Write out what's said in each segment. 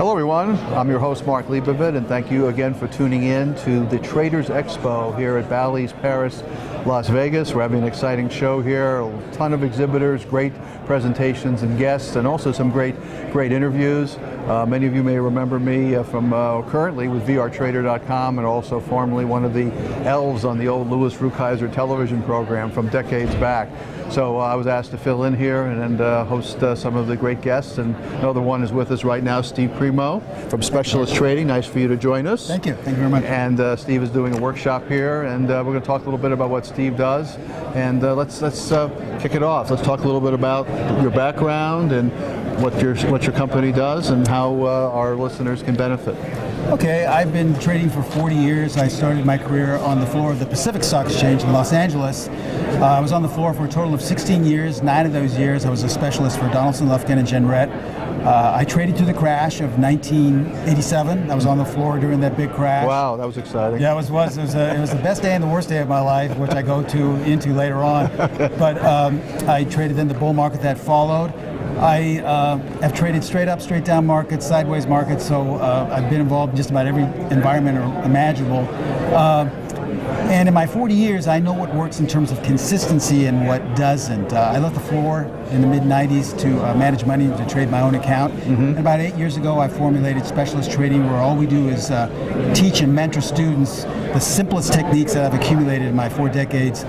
Hello everyone, I'm your host Mark Leibovit, and thank you again for tuning in to the Traders Expo here at Bally's Paris, Las Vegas. We're having an exciting show here, a ton of exhibitors, great presentations and guests, and also some great interviews. Many of you may remember me from currently with vrtrader.com, and also formerly one of the elves on the old Louis Rukeyser television program from decades back. So I was asked to fill in here and host some of the great guests, and another one is with us right now, Steve Primo from Specialist Trading. Nice for you to join us. Thank you very much. And Steve is doing a workshop here, and we're going to talk a little bit about what Steve does, and let's kick it off. Let's talk a little bit about your background and what your company does and how our listeners can benefit. Okay, I've been trading for 40 years. I started my career on the floor of the Pacific Stock Exchange in Los Angeles. I was on the floor for a total of 16 years. 9 of those years I was a specialist for Donaldson, Lufkin, and Jenrette. I traded through the crash of 1987. I was on the floor during that big crash. Wow, that was exciting. Yeah, it was the best day and the worst day of my life, which I go into later on. But I traded in the bull market that followed. I have traded straight up, straight down markets, sideways markets, so I've been involved in just about every environment imaginable. And in my 40 years, I know what works in terms of consistency and what doesn't. I left the floor in the mid-90s to manage money, to trade my own account. And about 8 years ago, I formulated Specialist Trading, where all we do is teach and mentor students the simplest techniques that I've accumulated in my 4 decades.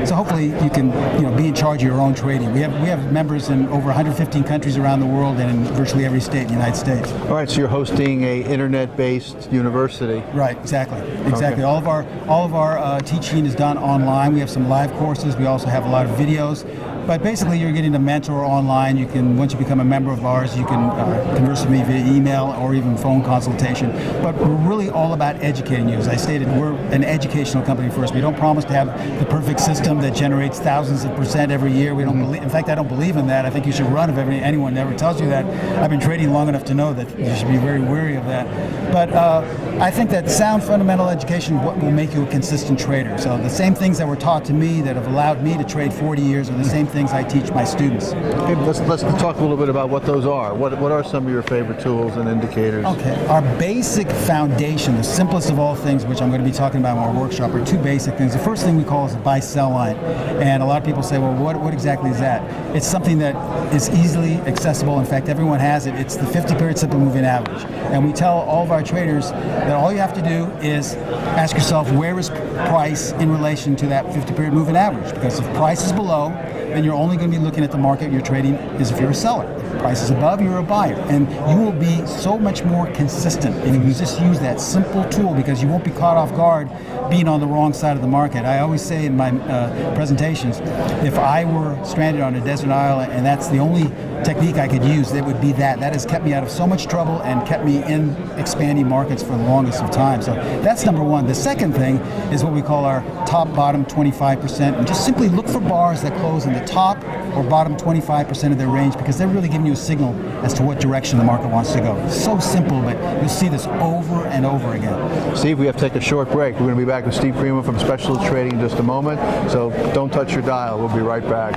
So hopefully you can be in charge of your own trading. We have members in over 115 countries around the world and in virtually every state in the United States. All right, so you're hosting a internet-based university. Right, exactly. Okay. All of our teaching is done online. We have some live courses. We also have a lot of videos. But basically, you're getting a mentor online. You can, once you become a member of ours, you can converse with me via email or even phone consultation. But we're really all about educating you. As I stated, we're an educational company first. We don't promise to have the perfect system that generates thousands of % every year. We don't believe. In fact, I don't believe in that. I think you should run if anyone ever tells you that. I've been trading long enough to know that you should be very wary of that. But I think that sound fundamental education is what will make you a consistent trader. So the same things that were taught to me that have allowed me to trade 40 years are the same things I teach my students. Okay, let's talk a little bit about what those are. What are some of your favorite tools and indicators? Okay, our basic foundation, the simplest of all things, which I'm going to be talking about in our workshop, are 2 basic things. The first thing we call is a buy-sell line. And a lot of people say, well, what exactly is that? It's something that is easily accessible. In fact, everyone has it. It's the 50-period simple moving average. And we tell all of our traders that all you have to do is ask yourself, where is price in relation to that 50-period moving average? Because if price is below, then you're only going to be looking at the market you're trading as if you're a seller. If price is above, you're a buyer. And you will be so much more consistent if you just use that simple tool, because you won't be caught off guard being on the wrong side of the market. I always say in my presentations, if I were stranded on a desert island and that's the only technique I could use, it would be that. That has kept me out of so much trouble and kept me in expanding markets for the longest of time. So that's number one. The second thing is what we call our top-bottom 25%. And just simply look for bars that close in the top or bottom 25% of their range, because they're really giving you a signal as to what direction the market wants to go. It's so simple, but you'll see this over and over again. Steve, we have to take a short break. We're going to be back with Steve Primo from Specialist Trading in just a moment. So don't touch your dial. We'll be right back.